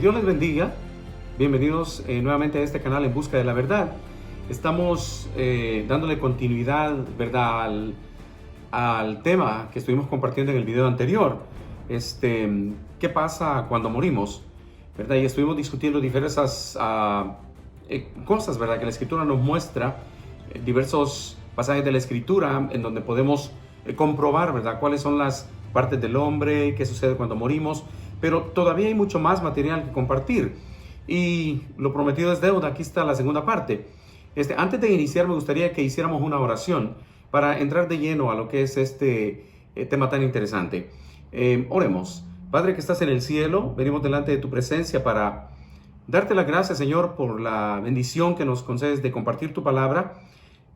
Dios les bendiga. Bienvenidos nuevamente a este canal En Busca de la Verdad. Estamos dándole continuidad, ¿verdad?, al tema que estuvimos compartiendo en el video anterior. ¿Qué pasa cuando morimos? ¿Verdad? Y estuvimos discutiendo diversas cosas, ¿verdad?, que la Escritura nos muestra, diversos pasajes de la Escritura en donde podemos comprobar, ¿verdad?, cuáles son las partes del hombre, qué sucede cuando morimos. Pero todavía hay mucho más material que compartir. Y lo prometido es deuda. Aquí está la segunda parte. Antes de iniciar, me gustaría que hiciéramos una oración para entrar de lleno a lo que es este tema tan interesante. Oremos. Padre que estás en el cielo, venimos delante de tu presencia para darte las gracias, Señor, por la bendición que nos concedes de compartir tu palabra.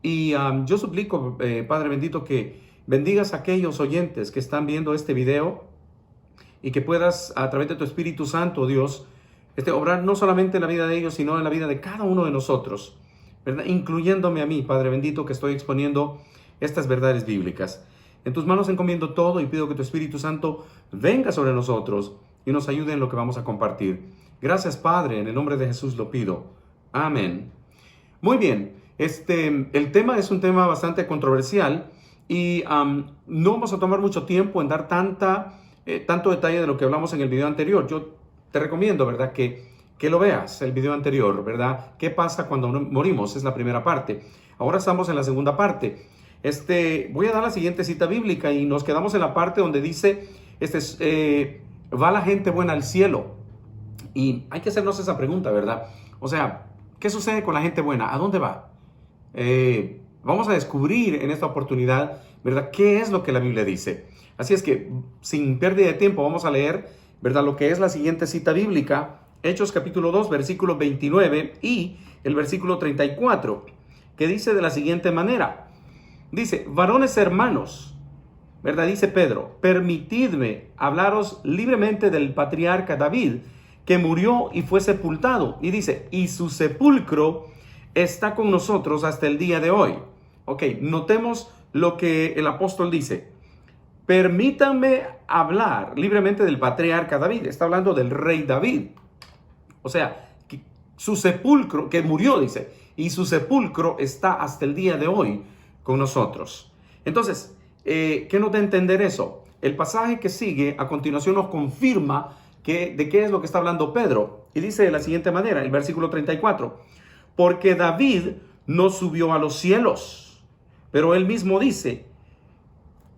Y yo suplico, Padre bendito, que bendigas a aquellos oyentes que están viendo este video y que puedas, a través de tu Espíritu Santo, Dios, obrar no solamente en la vida de ellos, sino en la vida de cada uno de nosotros, ¿verdad?, incluyéndome a mí, Padre bendito, que estoy exponiendo estas verdades bíblicas. En tus manos encomiendo todo y pido que tu Espíritu Santo venga sobre nosotros y nos ayude en lo que vamos a compartir. Gracias, Padre, en el nombre de Jesús lo pido. Amén. Muy bien, el tema es un tema bastante controversial y no vamos a tomar mucho tiempo en dar tanto detalle de lo que hablamos en el video anterior. Yo te recomiendo, ¿verdad?, que lo veas, el video anterior, ¿verdad? ¿Qué pasa cuando morimos? Es la primera parte. Ahora estamos en la segunda parte. Voy a dar la siguiente cita bíblica y nos quedamos en la parte donde dice, va la gente buena al cielo. Y hay que hacernos esa pregunta, ¿verdad? O sea, ¿qué sucede con la gente buena? ¿A dónde va? Vamos a descubrir en esta oportunidad, ¿verdad?, qué es lo que la Biblia dice. Así es que, sin pérdida de tiempo, vamos a leer, ¿verdad?, lo que es la siguiente cita bíblica, Hechos capítulo 2, versículo 29 y el versículo 34, que dice de la siguiente manera. Dice, varones hermanos, ¿verdad?, dice Pedro, permitidme hablaros libremente del patriarca David, que murió y fue sepultado. Y dice, y su sepulcro está con nosotros hasta el día de hoy. Ok, notemos lo que el apóstol dice. Permítanme hablar libremente del patriarca David. Está hablando del rey David. O sea, que su sepulcro, que murió, dice, y su sepulcro está hasta el día de hoy con nosotros. Entonces, ¿qué nos da a entender eso? El pasaje que sigue a continuación nos confirma de qué es lo que está hablando Pedro. Y dice de la siguiente manera, el versículo 34. Porque David no subió a los cielos, pero él mismo dice,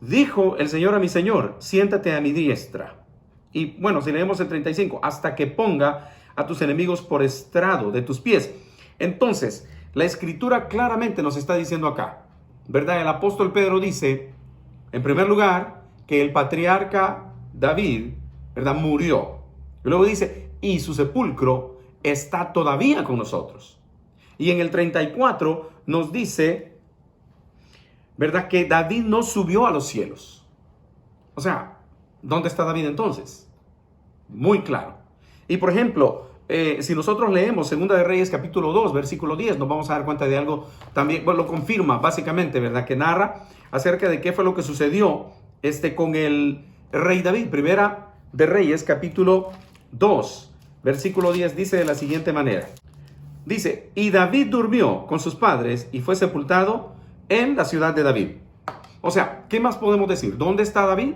dijo el Señor a mi Señor, siéntate a mi diestra. Y bueno, si leemos el 35, hasta que ponga a tus enemigos por estrado de tus pies. Entonces, la Escritura claramente nos está diciendo acá, ¿verdad? El apóstol Pedro dice, en primer lugar, que el patriarca David, ¿verdad?, murió. Y luego dice, y su sepulcro está todavía con nosotros. Y en el 34 nos dice, ¿verdad?, que David no subió a los cielos. O sea, ¿dónde está David entonces? Muy claro. Y por ejemplo, si nosotros leemos Segunda de Reyes capítulo 2, versículo 10, nos vamos a dar cuenta de algo también, bueno, lo confirma básicamente, ¿verdad?, que narra acerca de qué fue lo que sucedió con el rey David. Primera de Reyes capítulo 2, versículo 10 dice de la siguiente manera. Dice, y David durmió con sus padres y fue sepultado en la ciudad de David. O sea, ¿qué más podemos decir? ¿Dónde está David?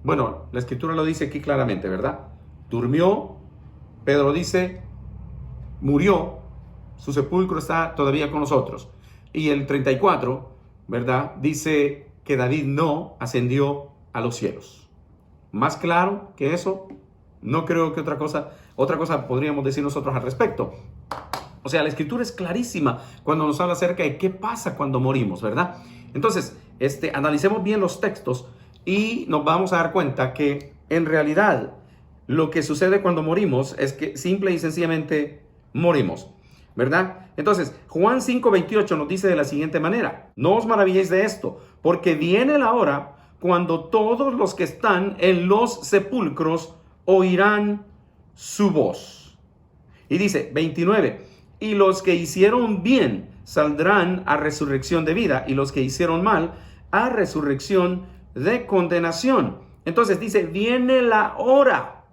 Bueno, la Escritura lo dice aquí claramente, ¿verdad? Durmió, Pedro dice, murió, su sepulcro está todavía con nosotros. Y el 34, ¿verdad?, dice que David no ascendió a los cielos. Más claro que eso, no creo que otra cosa podríamos decir nosotros al respecto. O sea, la Escritura es clarísima cuando nos habla acerca de qué pasa cuando morimos, ¿verdad? Entonces, analicemos bien los textos y nos vamos a dar cuenta que en realidad lo que sucede cuando morimos es que simple y sencillamente morimos, ¿verdad? Entonces, Juan 5:28 nos dice de la siguiente manera, no os maravilléis de esto, porque viene la hora cuando todos los que están en los sepulcros oirán su voz. Y dice, 29, y los que hicieron bien saldrán a resurrección de vida, y los que hicieron mal a resurrección de condenación. Entonces dice, viene la hora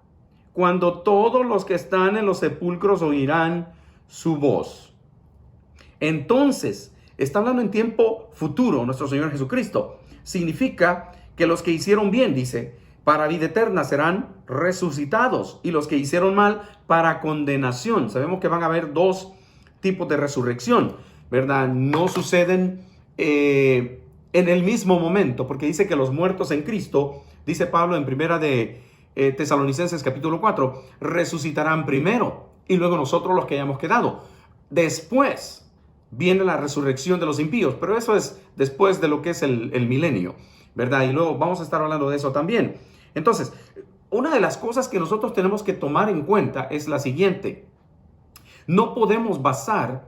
cuando todos los que están en los sepulcros oirán su voz. Entonces, está hablando en tiempo futuro nuestro Señor Jesucristo. Significa que los que hicieron bien, dice, para vida eterna serán resucitados, y los que hicieron mal para condenación. Sabemos que van a haber dos tipos de resurrección, ¿verdad? No suceden en el mismo momento, porque dice que los muertos en Cristo, dice Pablo en primera de Tesalonicenses capítulo 4, resucitarán primero, y luego nosotros los que hayamos quedado. Después viene la resurrección de los impíos, pero eso es después de lo que es el milenio, ¿verdad? Y luego vamos a estar hablando de eso también. Entonces, una de las cosas que nosotros tenemos que tomar en cuenta es la siguiente. No podemos basar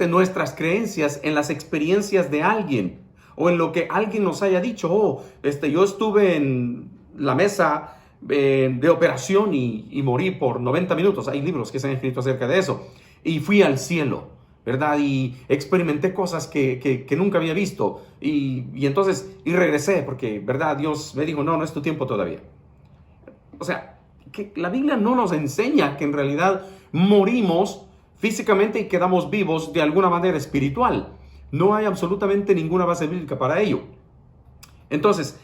nuestras creencias en las experiencias de alguien o en lo que alguien nos haya dicho. Yo estuve en la mesa de operación y morí por 90 minutos. Hay libros que se han escrito acerca de eso. Y fui al cielo, ¿verdad? Y experimenté cosas que nunca había visto. Y entonces regresé porque, ¿verdad? Dios me dijo, no es tu tiempo todavía. O sea, que la Biblia no nos enseña que en realidad morimos físicamente y quedamos vivos de alguna manera espiritual. No hay absolutamente ninguna base bíblica para ello. Entonces,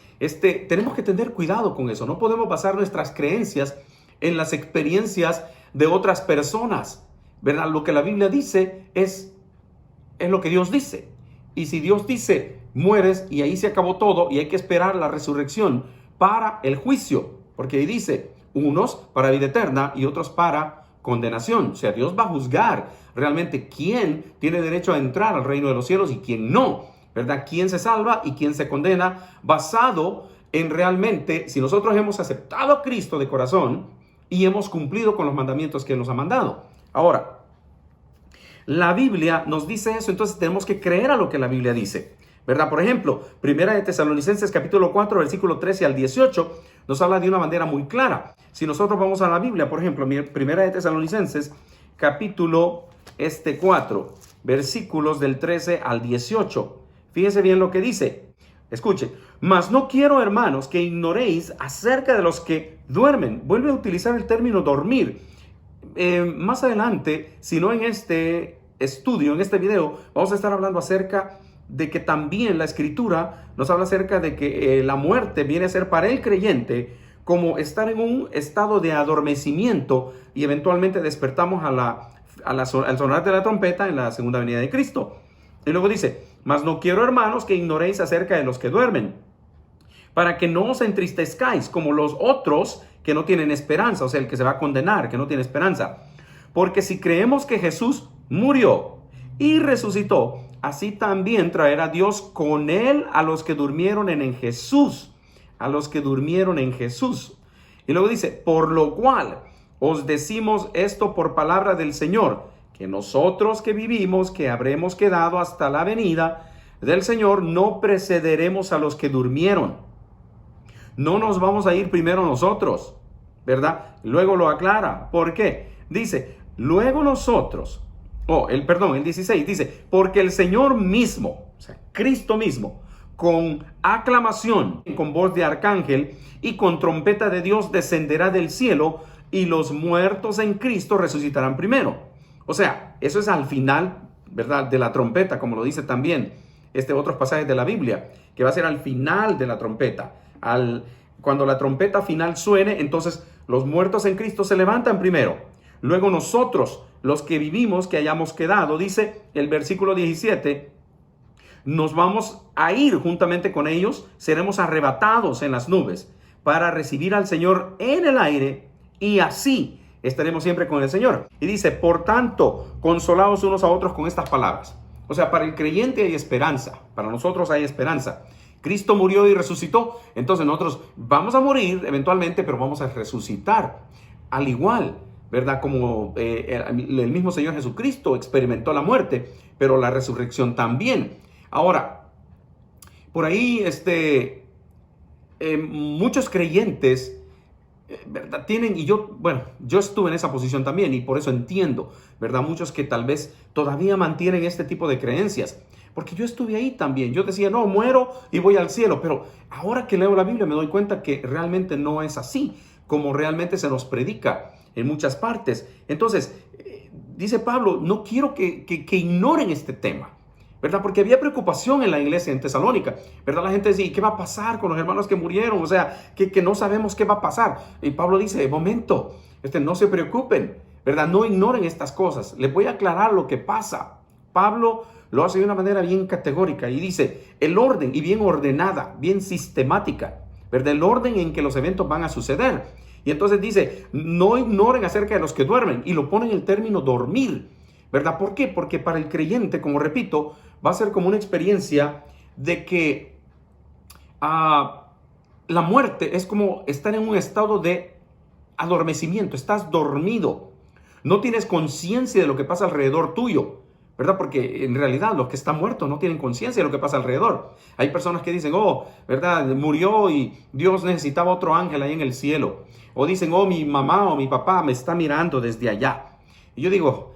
tenemos que tener cuidado con eso. No podemos basar nuestras creencias en las experiencias de otras personas, ¿verdad? Lo que la Biblia dice es lo que Dios dice. Y si Dios dice, mueres y ahí se acabó todo y hay que esperar la resurrección para el juicio, porque ahí dice, unos para vida eterna y otros para condenación. O sea, Dios va a juzgar realmente quién tiene derecho a entrar al reino de los cielos y quién no, ¿verdad? Quién se salva y quién se condena, basado en realmente si nosotros hemos aceptado a Cristo de corazón y hemos cumplido con los mandamientos que nos ha mandado. Ahora, la Biblia nos dice eso, entonces tenemos que creer a lo que la Biblia dice, ¿verdad? Por ejemplo, Primera de Tesalonicenses capítulo 4, versículo 13 al 18, nos habla de una manera muy clara. Si nosotros vamos a la Biblia, por ejemplo, Primera de Tesalonicenses capítulo 4, versículos del 13 al 18. Fíjese bien lo que dice. Escuche, mas no quiero, hermanos, que ignoréis acerca de los que duermen. Vuelve a utilizar el término dormir. Más adelante, si no en este estudio, en este video, vamos a estar hablando acerca de que también la Escritura nos habla acerca de que la muerte viene a ser para el creyente como estar en un estado de adormecimiento y eventualmente despertamos al sonar de la trompeta en la segunda venida de Cristo. Y luego dice, mas no quiero, hermanos, que ignoréis acerca de los que duermen, para que no os entristezcáis como los otros que no tienen esperanza, o sea, el que se va a condenar, que no tiene esperanza. Porque si creemos que Jesús murió y resucitó, así también traerá Dios con él a los que durmieron en Jesús. A los que durmieron en Jesús. Y luego dice, por lo cual os decimos esto por palabra del Señor, que nosotros que vivimos, que habremos quedado hasta la venida del Señor, no precederemos a los que durmieron. No nos vamos a ir primero nosotros, ¿verdad? Luego lo aclara. ¿Por qué? Dice, luego nosotros, el 16 dice, porque el Señor mismo, o sea, Cristo mismo, con aclamación, con voz de arcángel y con trompeta de Dios descenderá del cielo y los muertos en Cristo resucitarán primero. O sea, eso es al final, ¿verdad? De la trompeta, como lo dice también otros pasajes de la Biblia, que va a ser al final de la trompeta. Cuando la trompeta final suene, entonces los muertos en Cristo se levantan primero. Luego nosotros, los que vivimos, que hayamos quedado, dice el versículo 17, nos vamos a ir juntamente con ellos, seremos arrebatados en las nubes para recibir al Señor en el aire y así estaremos siempre con el Señor. Y dice, por tanto, consolaos unos a otros con estas palabras. O sea, para el creyente hay esperanza, para nosotros hay esperanza. Cristo murió y resucitó, entonces nosotros vamos a morir eventualmente, pero vamos a resucitar. Al igual, ¿verdad? Como el mismo Señor Jesucristo experimentó la muerte, pero la resurrección también. Ahora, por ahí muchos creyentes, ¿verdad? Tienen, y yo estuve en esa posición también y por eso entiendo, ¿verdad? Muchos que tal vez todavía mantienen este tipo de creencias, porque yo estuve ahí también. Yo decía, no, muero y voy al cielo, pero ahora que leo la Biblia me doy cuenta que realmente no es así. como realmente se nos predica en muchas partes. Entonces, dice Pablo, no quiero que ignoren este tema, ¿verdad? Porque había preocupación en la iglesia en Tesalónica, ¿verdad? La gente decía, ¿qué va a pasar con los hermanos que murieron? O sea, que no sabemos qué va a pasar. Y Pablo dice, momento, no se preocupen, ¿verdad? No ignoren estas cosas. Les voy a aclarar lo que pasa. Pablo lo hace de una manera bien categórica y dice, el orden, y bien ordenada, bien sistemática, ¿verdad? El orden en que los eventos van a suceder. Y entonces dice, no ignoren acerca de los que duermen, y lo pone en el término dormir, ¿verdad? ¿Por qué? Porque para el creyente, como repito, va a ser como una experiencia de que la muerte es como estar en un estado de adormecimiento. Estás dormido, no tienes conciencia de lo que pasa alrededor tuyo, ¿verdad? Porque en realidad los que están muertos no tienen conciencia de lo que pasa alrededor. Hay personas que dicen, ¿verdad? Murió y Dios necesitaba otro ángel ahí en el cielo. O dicen, mi mamá o mi papá me está mirando desde allá. Y yo digo,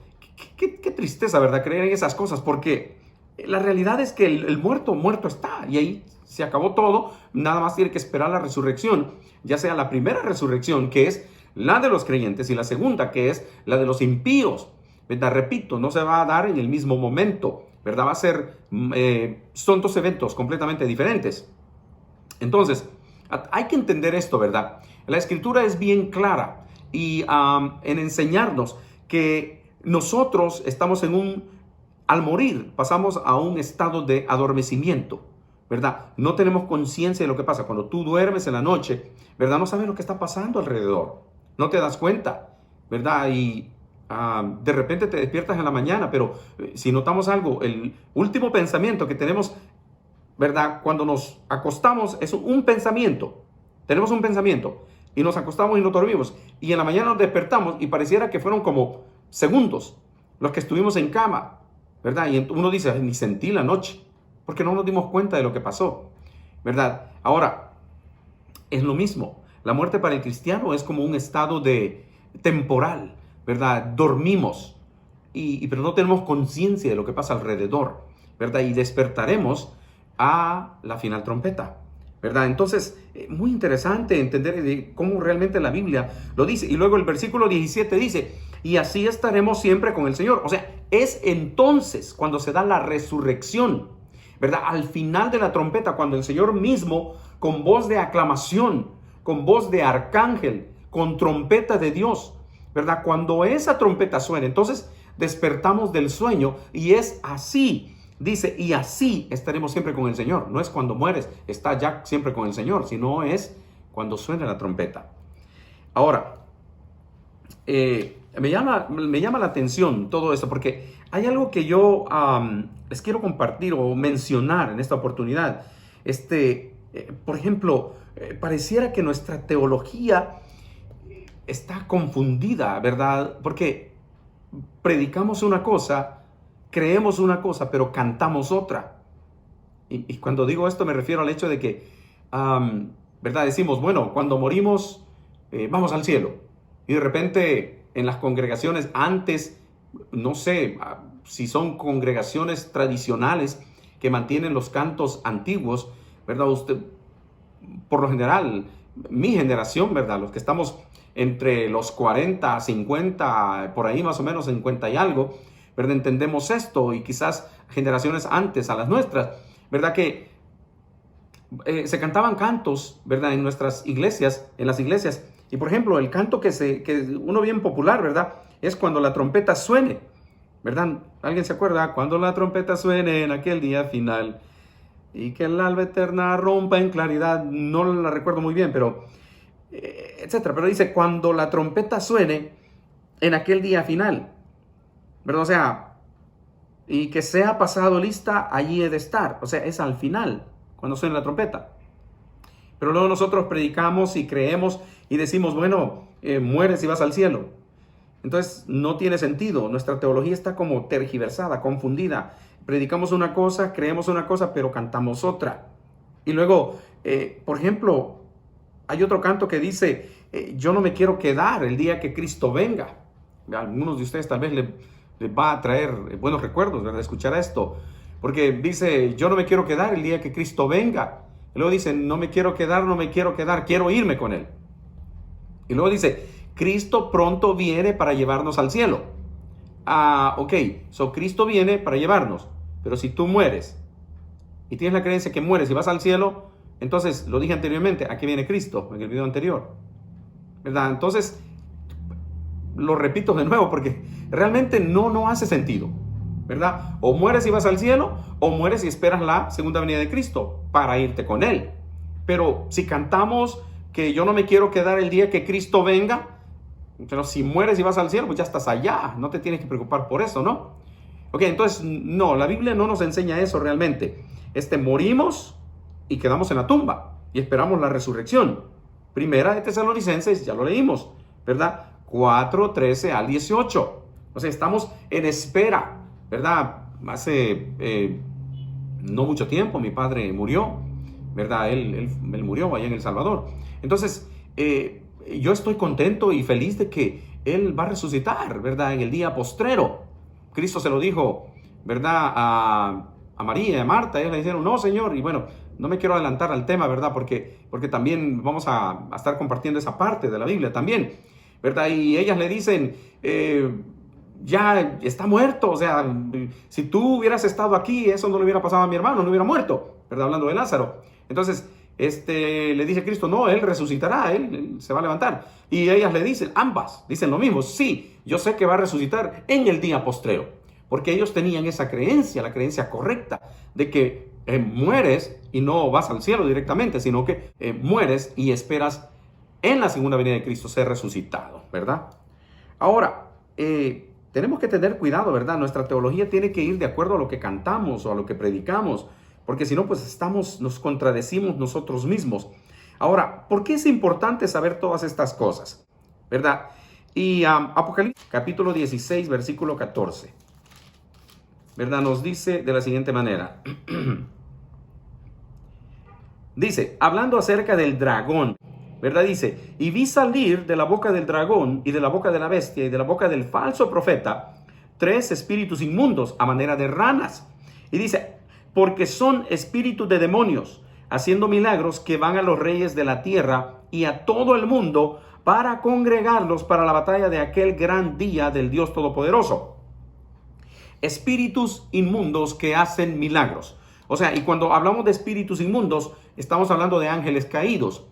qué tristeza, ¿verdad? Creer en esas cosas, porque la realidad es que el muerto está, y ahí se acabó todo. Nada más tiene que esperar la resurrección, ya sea la primera resurrección, que es la de los creyentes, y la segunda, que es la de los impíos, ¿verdad? Repito, no se va a dar en el mismo momento, ¿verdad? Va a ser, son dos eventos completamente diferentes. Entonces, hay que entender esto, ¿verdad? La Escritura es bien clara y en enseñarnos que nosotros estamos al morir, pasamos a un estado de adormecimiento, ¿verdad? No tenemos conciencia de lo que pasa. Cuando tú duermes en la noche, ¿verdad? No sabes lo que está pasando alrededor. No te das cuenta, ¿verdad? Y de repente te despiertas en la mañana, pero si notamos algo, el último pensamiento que tenemos, ¿verdad? Cuando nos acostamos es un pensamiento. Tenemos un pensamiento y nos acostamos y nos dormimos. Y en la mañana nos despertamos y pareciera que fueron como segundos los que estuvimos en cama, ¿verdad? Y uno dice, ni sentí la noche, porque no nos dimos cuenta de lo que pasó, ¿verdad? Ahora, es lo mismo. La muerte para el cristiano es como un estado temporal, ¿verdad? Dormimos, pero no tenemos conciencia de lo que pasa alrededor, ¿verdad? Y despertaremos a la final trompeta, ¿verdad? Entonces, muy interesante entender cómo realmente la Biblia lo dice. Y luego el versículo 17 dice, y así estaremos siempre con el Señor. O sea, es entonces cuando se da la resurrección, ¿verdad? Al final de la trompeta, cuando el Señor mismo, con voz de aclamación, con voz de arcángel, con trompeta de Dios, ¿verdad? Cuando esa trompeta suena, entonces despertamos del sueño, y es así. Dice, y así estaremos siempre con el Señor. No es cuando mueres, está ya siempre con el Señor, sino es cuando suena la trompeta. Ahora, me llama la atención todo esto, porque hay algo que yo les quiero compartir o mencionar en esta oportunidad. Por ejemplo, pareciera que nuestra teología está confundida, ¿verdad? Porque predicamos una cosa, creemos una cosa, pero cantamos otra. Y cuando digo esto me refiero al hecho de que, ¿verdad? Decimos, bueno, cuando morimos, vamos al cielo. Y de repente en las congregaciones antes, no sé si son congregaciones tradicionales que mantienen los cantos antiguos, ¿verdad? Usted, por lo general, mi generación, ¿verdad? Los que estamos entre los 40, 50, por ahí más o menos 50 y algo, ¿verdad? Entendemos esto, y quizás generaciones antes a las nuestras, ¿verdad? Que se cantaban cantos, ¿verdad? En nuestras iglesias, en las iglesias. Y por ejemplo, el canto que uno bien popular, ¿verdad? Es cuando la trompeta suene, ¿verdad? ¿Alguien se acuerda? Cuando la trompeta suene en aquel día final y que el alba eterna rompa en claridad. No la recuerdo muy bien, pero etcétera. Pero dice, cuando la trompeta suene en aquel día final, ¿verdad? O sea, y que sea pasado lista, allí he de estar. O sea, es al final, cuando suene la trompeta. Pero luego nosotros predicamos y creemos y decimos, bueno, mueres y vas al cielo. Entonces no tiene sentido. Nuestra teología está como tergiversada, confundida. Predicamos una cosa, creemos una cosa, pero cantamos otra. Y luego, por ejemplo, hay otro canto que dice, yo no me quiero quedar el día que Cristo venga. A algunos de ustedes tal vez les va a traer buenos recuerdos, ¿verdad? Escuchar esto. Porque dice, yo no me quiero quedar el día que Cristo venga. Y luego dice, no me quiero quedar, quiero irme con Él. Y luego dice, Cristo pronto viene para llevarnos al cielo. Ok, Cristo viene para llevarnos, pero si tú mueres y tienes la creencia que mueres y vas al cielo, entonces, lo dije anteriormente, aquí viene Cristo, en el video anterior, ¿verdad? Entonces, lo repito de nuevo porque realmente no hace sentido, ¿verdad? O mueres y vas al cielo, o mueres y esperas la segunda venida de Cristo para irte con Él. Pero si cantamos que yo no me quiero quedar el día que Cristo venga, pero si mueres y vas al cielo, pues ya estás allá, no te tienes que preocupar por eso, ¿no? Ok, entonces, no, la Biblia no nos enseña eso realmente. Morimos y quedamos en la tumba y esperamos la resurrección. Primera de Tesalonicenses, ya lo leímos, ¿verdad? 4:13 al 18. O sea, estamos en espera, ¿verdad? Hace no mucho tiempo mi padre murió, ¿verdad? Él murió allá en El Salvador. Entonces, yo estoy contento y feliz de que Él va a resucitar, ¿verdad? En el día postrero. Cristo se lo dijo, ¿verdad? A María y a Marta. Ellos le dijeron, no, Señor. Y bueno, no me quiero adelantar al tema, ¿verdad? Porque también vamos a estar compartiendo esa parte de la Biblia también, ¿verdad? Y ellas le dicen, ya está muerto. O sea, si tú hubieras estado aquí, eso no le hubiera pasado a mi hermano, no hubiera muerto, ¿verdad? Hablando de Lázaro. Entonces, le dice Cristo, no, Él resucitará, él se va a levantar. Y ellas le dicen, ambas, dicen lo mismo, sí, yo sé que va a resucitar en el día postrero. Porque ellos tenían esa creencia, la creencia correcta, de que mueres y no vas al cielo directamente, sino que mueres y esperas en la segunda venida de Cristo ser resucitado, ¿verdad? Ahora, tenemos que tener cuidado, ¿verdad? Nuestra teología tiene que ir de acuerdo a lo que cantamos o a lo que predicamos, porque si no, pues nos contradecimos nosotros mismos. Ahora, ¿por qué es importante saber todas estas cosas? ¿Verdad? Y Apocalipsis, capítulo 16, versículo 14, ¿verdad? Nos dice de la siguiente manera. Dice, hablando acerca del dragón, ¿verdad? Dice, y vi salir de la boca del dragón y de la boca de la bestia y de la boca del falso profeta 3 espíritus inmundos a manera de ranas. Y dice, porque son espíritus de demonios, haciendo milagros que van a los reyes de la tierra y a todo el mundo para congregarlos para la batalla de aquel gran día del Dios Todopoderoso. Espíritus inmundos que hacen milagros. O sea, y cuando hablamos de espíritus inmundos, estamos hablando de ángeles caídos.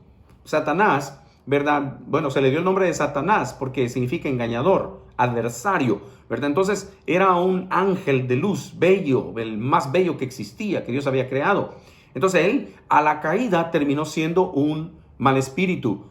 Satanás, ¿verdad? Bueno, se le dio el nombre de Satanás porque significa engañador, adversario, ¿verdad? Entonces era un ángel de luz, bello, el más bello que existía, que Dios había creado. Entonces él, a la caída, terminó siendo un mal espíritu.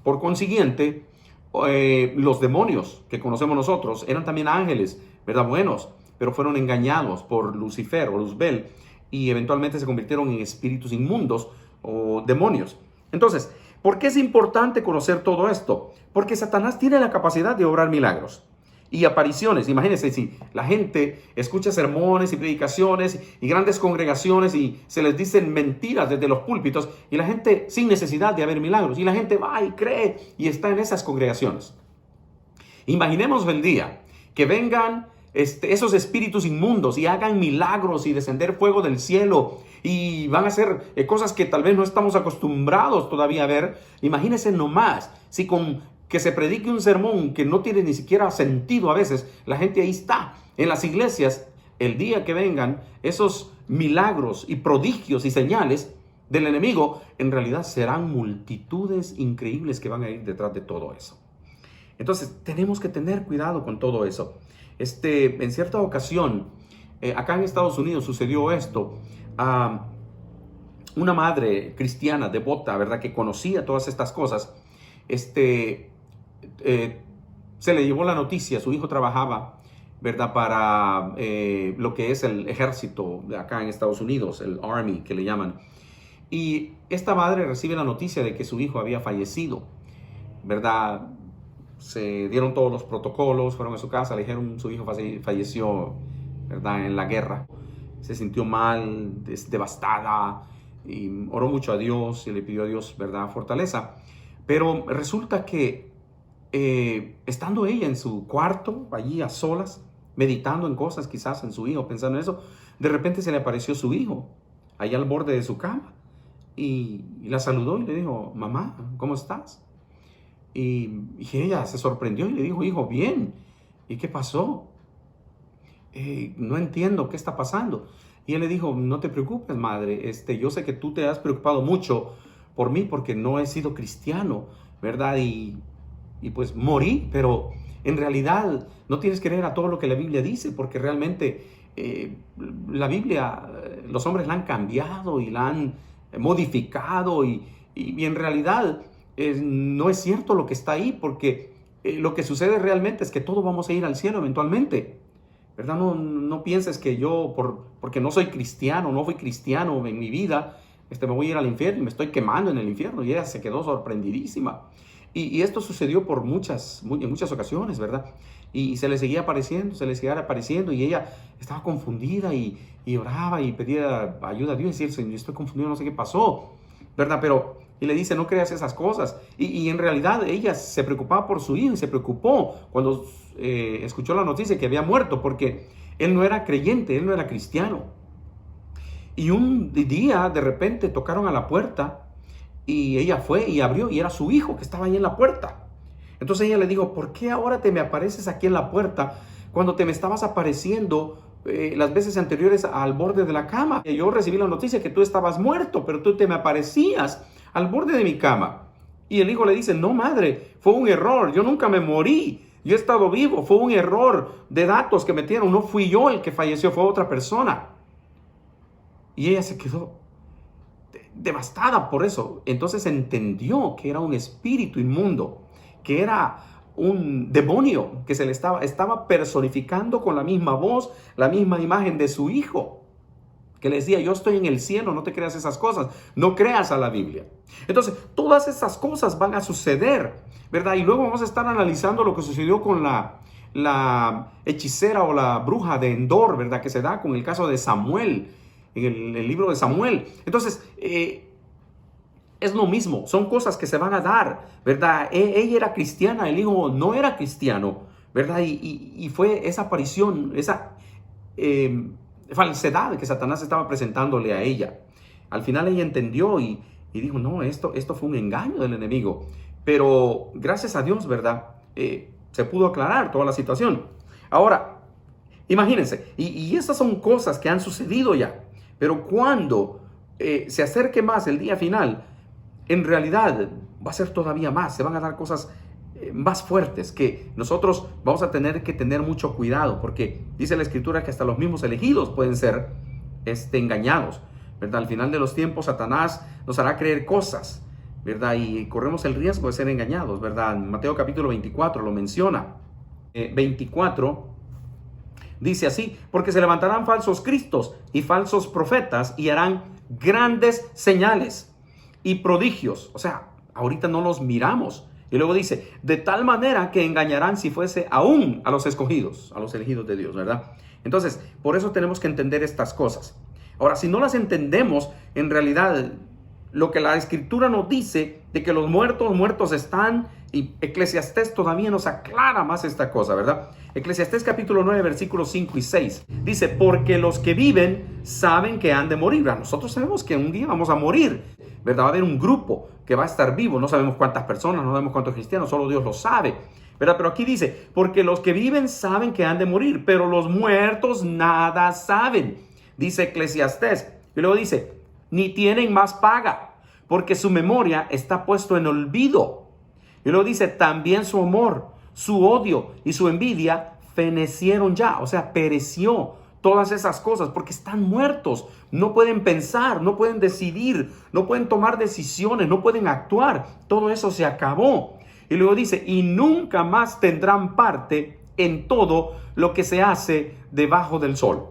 Por consiguiente, los demonios que conocemos nosotros eran también ángeles, ¿verdad? Buenos, pero fueron engañados por Lucifer o Luzbel y eventualmente se convirtieron en espíritus inmundos o demonios. Entonces, ¿por qué es importante conocer todo esto? Porque Satanás tiene la capacidad de obrar milagros y apariciones. Imagínense si la gente escucha sermones y predicaciones y grandes congregaciones y se les dicen mentiras desde los púlpitos y la gente sin necesidad de haber milagros y la gente va y cree y está en esas congregaciones. Imaginemos el día que vengan esos espíritus inmundos y hagan milagros y descender fuego del cielo y van a hacer cosas que tal vez no estamos acostumbrados todavía a ver. Imagínense nomás si con que se predique un sermón que no tiene ni siquiera sentido a veces, la gente ahí está en las iglesias, el día que vengan esos milagros y prodigios y señales del enemigo, en realidad serán multitudes increíbles que van a ir detrás de todo eso. Entonces tenemos que tener cuidado con todo eso. En cierta ocasión, acá en Estados Unidos sucedió esto. Una madre cristiana devota, ¿verdad? Que conocía todas estas cosas, se le llevó la noticia. Su hijo trabajaba, ¿verdad? Para lo que es el ejército de acá en Estados Unidos, el Army que le llaman. Y esta madre recibe la noticia de que su hijo había fallecido, ¿verdad? Se dieron todos los protocolos, fueron a su casa, le dijeron su hijo falleció, ¿verdad? En la guerra. Se sintió mal, devastada, y oró mucho a Dios y le pidió a Dios, ¿verdad? Fortaleza. Pero resulta que estando ella en su cuarto, allí a solas, meditando en cosas, quizás en su hijo, pensando en eso, de repente se le apareció su hijo, allá al borde de su cama, y la saludó y le dijo, mamá, ¿cómo estás? Y ella se sorprendió y le dijo, hijo, bien, ¿y qué pasó? No entiendo qué está pasando. Y él le dijo, no te preocupes, madre, yo sé que tú te has preocupado mucho por mí porque no he sido cristiano, ¿verdad? Y pues morí, pero en realidad no tienes que creer a todo lo que la Biblia dice, porque realmente la Biblia, los hombres la han cambiado y la han modificado y en realidad no es cierto lo que está ahí, porque lo que sucede realmente es que todos vamos a ir al cielo eventualmente. ¿Verdad? No pienses que yo, porque no soy cristiano, no fui cristiano en mi vida, me voy a ir al infierno y me estoy quemando en el infierno. Y ella se quedó sorprendidísima. Y esto sucedió en muchas ocasiones, ¿verdad? Y se le seguía apareciendo y ella estaba confundida y oraba y pedía ayuda a Dios y decía, Señor, estoy confundido, no sé qué pasó, ¿verdad? Y le dice, no creas esas cosas. Y en realidad ella se preocupaba por su hijo y se preocupó cuando escuchó la noticia que había muerto, porque él no era creyente, él no era cristiano. Y un día de repente tocaron a la puerta y ella fue y abrió y era su hijo que estaba ahí en la puerta. Entonces ella le dijo, ¿por qué ahora te me apareces aquí en la puerta cuando te me estabas apareciendo las veces anteriores al borde de la cama? Yo recibí la noticia que tú estabas muerto, pero tú te me aparecías al borde de mi cama. Y el hijo le dice, no, madre, fue un error, yo nunca me morí, yo he estado vivo, fue un error de datos que metieron, no fui yo el que falleció, fue otra persona. Y ella se quedó devastada por eso. Entonces entendió que era un espíritu inmundo, que era un demonio que se le estaba personificando con la misma voz, la misma imagen de su hijo, que le decía, yo estoy en el cielo, no te creas esas cosas, no creas a la Biblia. Entonces, todas esas cosas van a suceder, ¿verdad? Y luego vamos a estar analizando lo que sucedió con la hechicera o la bruja de Endor, ¿verdad? Que se da con el caso de Samuel, en el libro de Samuel. Entonces, es lo mismo, son cosas que se van a dar, ¿verdad? Ella era cristiana, el hijo no era cristiano, ¿verdad? Y fue esa aparición, esa falsedad que Satanás estaba presentándole a ella. Al final ella entendió y dijo, no, esto fue un engaño del enemigo. Pero gracias a Dios, ¿verdad? Se pudo aclarar toda la situación. Ahora, imagínense, y estas son cosas que han sucedido ya, pero cuando se acerque más el día final, en realidad va a ser todavía más, se van a dar cosas más fuertes que nosotros vamos a tener que tener mucho cuidado, porque dice la escritura que hasta los mismos elegidos pueden ser engañados, ¿verdad? Al final de los tiempos Satanás nos hará creer cosas, ¿verdad? Y corremos el riesgo de ser engañados, ¿verdad? Mateo capítulo 24 lo menciona. 24 dice así, porque se levantarán falsos cristos y falsos profetas y harán grandes señales y prodigios. O sea, ahorita no los miramos. Y luego dice, de tal manera que engañarán si fuese aún a los escogidos, a los elegidos de Dios, ¿verdad? Entonces, por eso tenemos que entender estas cosas. Ahora, si no las entendemos, en realidad, lo que la Escritura nos dice de que los muertos están, y Eclesiastés todavía nos aclara más esta cosa, ¿verdad? Eclesiastés capítulo 9, versículos 5 y 6. Dice, porque los que viven saben que han de morir. Nosotros sabemos que un día vamos a morir, ¿verdad? Va a haber un grupo que va a estar vivo. No sabemos cuántas personas, no sabemos cuántos cristianos, solo Dios lo sabe, ¿verdad? Pero aquí dice, porque los que viven saben que han de morir, pero los muertos nada saben. Dice Eclesiastés. Y luego dice, ni tienen más paga, porque su memoria está puesto en olvido. Y luego dice, también su amor, su odio y su envidia fenecieron ya, o sea, pereció. Todas esas cosas, porque están muertos, no pueden pensar, no pueden decidir, no pueden tomar decisiones, no pueden actuar. Todo eso se acabó. Y luego dice, y nunca más tendrán parte en todo lo que se hace debajo del sol.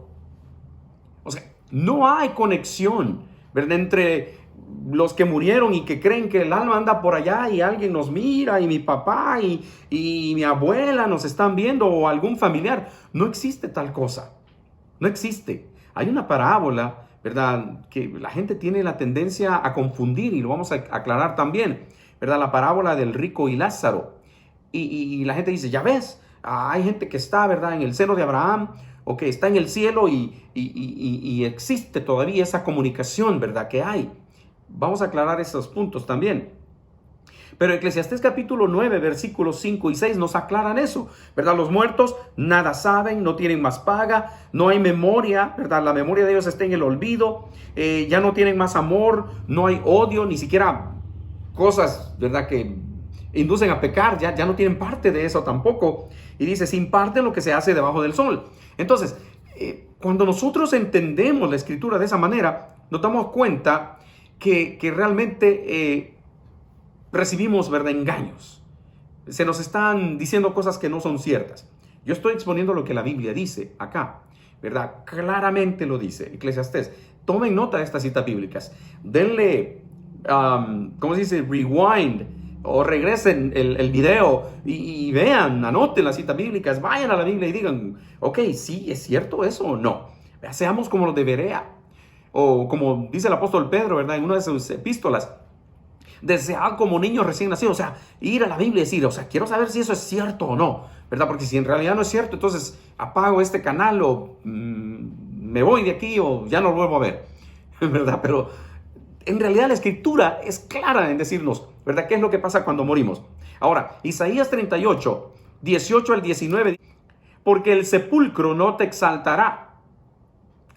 O sea, no hay conexión, ¿verdad?, entre los que murieron y que creen que el alma anda por allá y alguien nos mira y mi papá y mi abuela nos están viendo o algún familiar. No existe tal cosa. No existe. Hay una parábola, ¿verdad?, que la gente tiene la tendencia a confundir y lo vamos a aclarar también, ¿verdad? La parábola del rico y Lázaro. Y la gente dice, ya ves, hay gente que está, ¿verdad?, en el seno de Abraham o que está en el cielo y existe todavía esa comunicación, ¿verdad?, que hay. Vamos a aclarar esos puntos también. Pero Eclesiastés capítulo 9, versículos 5 y 6 nos aclaran eso, ¿verdad? Los muertos nada saben, no tienen más paga, no hay memoria, ¿verdad? La memoria de ellos está en el olvido, ya no tienen más amor, no hay odio, ni siquiera cosas, ¿verdad?, que inducen a pecar, ya no tienen parte de eso tampoco. Y dice, sin parte lo que se hace debajo del sol. Entonces, cuando nosotros entendemos la escritura de esa manera, nos damos cuenta que realmente recibimos, ¿verdad?, engaños. Se nos están diciendo cosas que no son ciertas. Yo estoy exponiendo lo que la Biblia dice acá, ¿verdad? Claramente lo dice Eclesiastés. Tomen nota de estas citas bíblicas. Denle, ¿cómo se dice? Rewind. O regresen el video y vean, anoten las citas bíblicas, vayan a la Biblia y digan, ok, ¿sí es cierto eso o no? Seamos como los de Berea. O como dice el apóstol Pedro, ¿verdad?, en una de sus epístolas, desead como niños recién nacidos, o sea, ir a la Biblia y decir, o sea, quiero saber si eso es cierto o no, ¿verdad? Porque si en realidad no es cierto, entonces apago este canal o me voy de aquí o ya no lo vuelvo a ver, ¿verdad? Pero en realidad la escritura es clara en decirnos, ¿verdad?, qué es lo que pasa cuando morimos. Ahora, Isaías 38, 18 al 19, porque el sepulcro no te exaltará.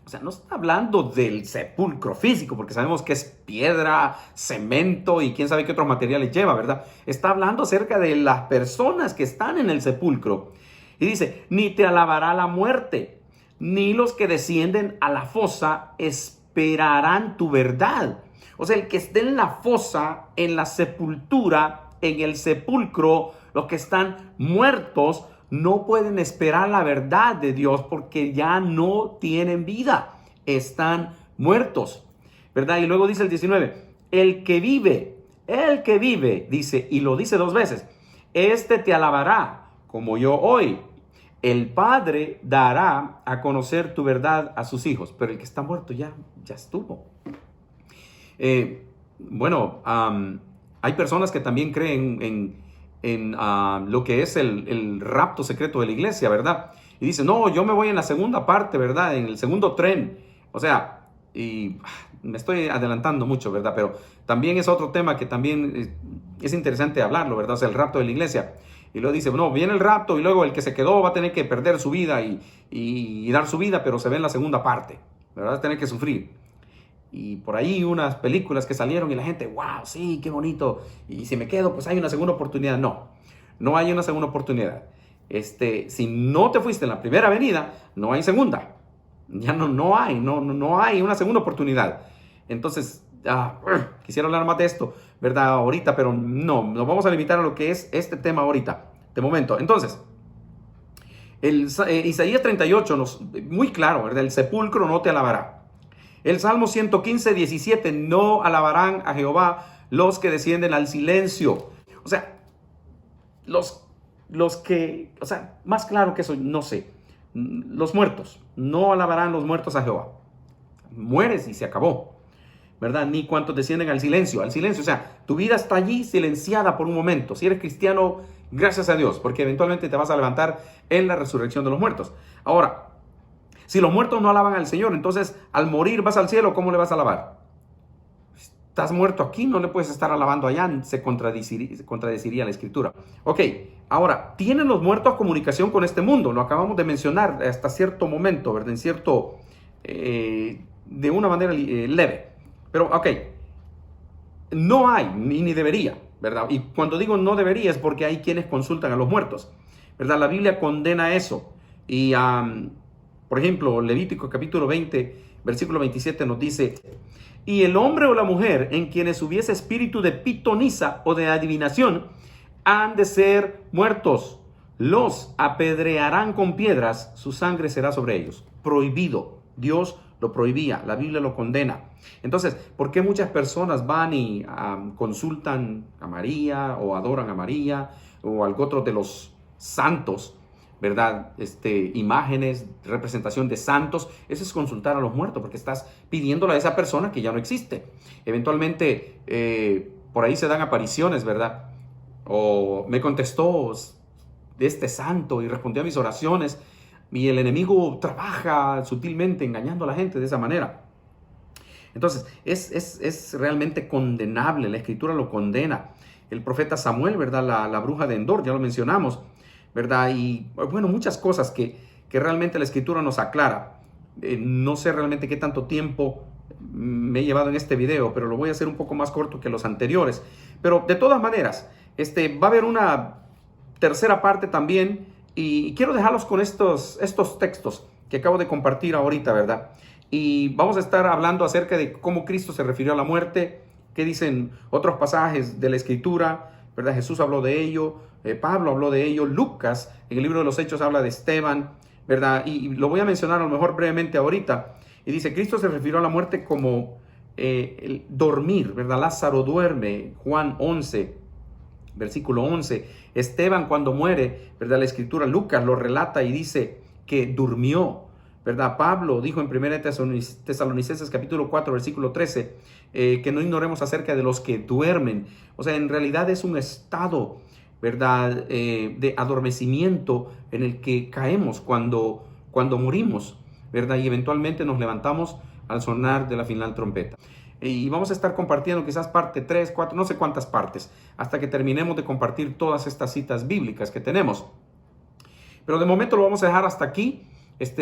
O sea, no está hablando del sepulcro físico, porque sabemos que es piedra, cemento y quién sabe qué otros materiales lleva, ¿verdad? Está hablando acerca de las personas que están en el sepulcro. Y dice, ni te alabará la muerte, ni los que descienden a la fosa esperarán tu verdad. O sea, el que esté en la fosa, en la sepultura, en el sepulcro, los que están muertos, no pueden esperar la verdad de Dios porque ya no tienen vida, están muertos, ¿verdad? Y luego dice el 19, el que vive, dice, y lo dice 2 veces, este te alabará como yo hoy. El Padre dará a conocer tu verdad a sus hijos, pero el que está muerto ya estuvo. Hay personas que también creen en lo que es el rapto secreto de la iglesia, ¿verdad? Y dicen, no, yo me voy en la segunda parte, ¿verdad? En el segundo tren. O sea, y me estoy adelantando mucho, ¿verdad? Pero también es otro tema que también es interesante hablarlo, ¿verdad? O sea, el rapto de la iglesia. Y luego dice, no, viene el rapto y luego el que se quedó va a tener que perder su vida y dar su vida, pero se ve en la segunda parte, ¿verdad? Va a tener que sufrir. Y por ahí unas películas que salieron y la gente, wow, sí, qué bonito. Y si me quedo, pues hay una segunda oportunidad. No hay una segunda oportunidad. Si no te fuiste en la primera venida, no hay segunda. Ya no hay una segunda oportunidad. Entonces, quisiera hablar más de esto, ¿verdad? Ahorita, pero no, nos vamos a limitar a lo que es este tema ahorita, de momento. Entonces, Isaías 38, muy claro, ¿verdad? El sepulcro no te alabará. El Salmo 115, 17, no alabarán a Jehová los que descienden al silencio. O sea, los que, o sea, más claro que eso, no sé. Los muertos, no alabarán los muertos a Jehová. Mueres y se acabó, ¿verdad? Ni cuantos descienden al silencio. O sea, tu vida está allí silenciada por un momento. Si eres cristiano, gracias a Dios, porque eventualmente te vas a levantar en la resurrección de los muertos. Ahora, si los muertos no alaban al Señor, entonces al morir vas al cielo, ¿cómo le vas a alabar? Estás muerto aquí, no le puedes estar alabando allá, se contradeciría la escritura. Ok, ahora, ¿tienen los muertos comunicación con este mundo? Lo acabamos de mencionar hasta cierto momento, ¿verdad? En cierto, de una manera leve. Pero, ok, no hay, ni debería, ¿verdad? Y cuando digo no debería es porque hay quienes consultan a los muertos, ¿verdad? La Biblia condena eso. Y, por ejemplo, Levítico capítulo 20, versículo 27 nos dice, y el hombre o la mujer en quienes hubiese espíritu de pitonisa o de adivinación han de ser muertos. Los apedrearán con piedras, su sangre será sobre ellos. Prohibido. Dios lo prohibía, la Biblia lo condena. Entonces, ¿por qué muchas personas van y consultan a María o adoran a María o algún otro de los santos? ¿Verdad? Imágenes, representación de santos, eso es consultar a los muertos, porque estás pidiéndole a esa persona que ya no existe. Eventualmente, por ahí se dan apariciones, ¿verdad? O me contestó de este santo y respondió a mis oraciones, y el enemigo trabaja sutilmente engañando a la gente de esa manera. Entonces, es realmente condenable, la escritura lo condena. el profeta Samuel, ¿verdad? La bruja de Endor, ya lo mencionamos, ¿verdad? Y bueno, muchas cosas que realmente la Escritura nos aclara. No sé realmente qué tanto tiempo me he llevado en este video, pero lo voy a hacer un poco más corto que los anteriores. Pero de todas maneras, va a haber una tercera parte también, y quiero dejarlos con estos textos que acabo de compartir ahorita, ¿verdad? Y vamos a estar hablando acerca de cómo Cristo se refirió a la muerte, qué dicen otros pasajes de la Escritura, ¿verdad? Jesús habló de ello, Pablo habló de ello, Lucas en el libro de los Hechos habla de Esteban, ¿verdad? Y lo voy a mencionar a lo mejor brevemente ahorita. Y dice, Cristo se refirió a la muerte como el dormir, ¿verdad? Lázaro duerme, Juan 11, versículo 11. Esteban cuando muere, ¿verdad? La Escritura, Lucas lo relata y dice que durmió, ¿verdad? Pablo dijo en 1 Tesalonicenses capítulo 4, versículo 13, que no ignoremos acerca de los que duermen. O sea, en realidad es un estado, ¿verdad? De adormecimiento en el que caemos cuando morimos, ¿verdad? Y eventualmente nos levantamos al sonar de la final trompeta. Y vamos a estar compartiendo quizás parte 3, 4, no sé cuántas partes, hasta que terminemos de compartir todas estas citas bíblicas que tenemos. Pero de momento lo vamos a dejar hasta aquí.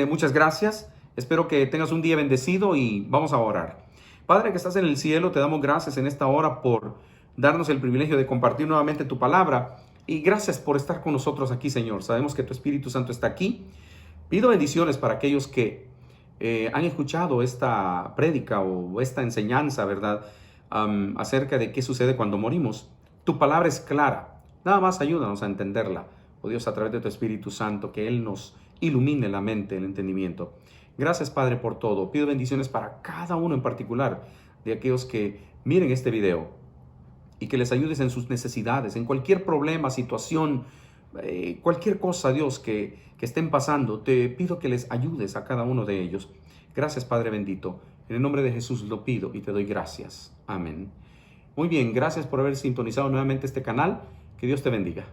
Muchas gracias. Espero que tengas un día bendecido y vamos a orar. Padre que estás en el cielo, te damos gracias en esta hora por darnos el privilegio de compartir nuevamente tu palabra. Y gracias por estar con nosotros aquí, Señor. Sabemos que tu Espíritu Santo está aquí. Pido bendiciones para aquellos que han escuchado esta prédica o esta enseñanza, ¿verdad? Acerca de qué sucede cuando morimos. Tu palabra es clara. Nada más ayúdanos a entenderla. Oh Dios, a través de tu Espíritu Santo, que Él nos ilumine la mente, el entendimiento. Gracias, Padre, por todo. Pido bendiciones para cada uno en particular de aquellos que miren este video y que les ayudes en sus necesidades, en cualquier problema, situación, cualquier cosa, Dios, que estén pasando. Te pido que les ayudes a cada uno de ellos. Gracias, Padre bendito. En el nombre de Jesús lo pido y te doy gracias. Amén. Muy bien, gracias por haber sintonizado nuevamente este canal. Que Dios te bendiga.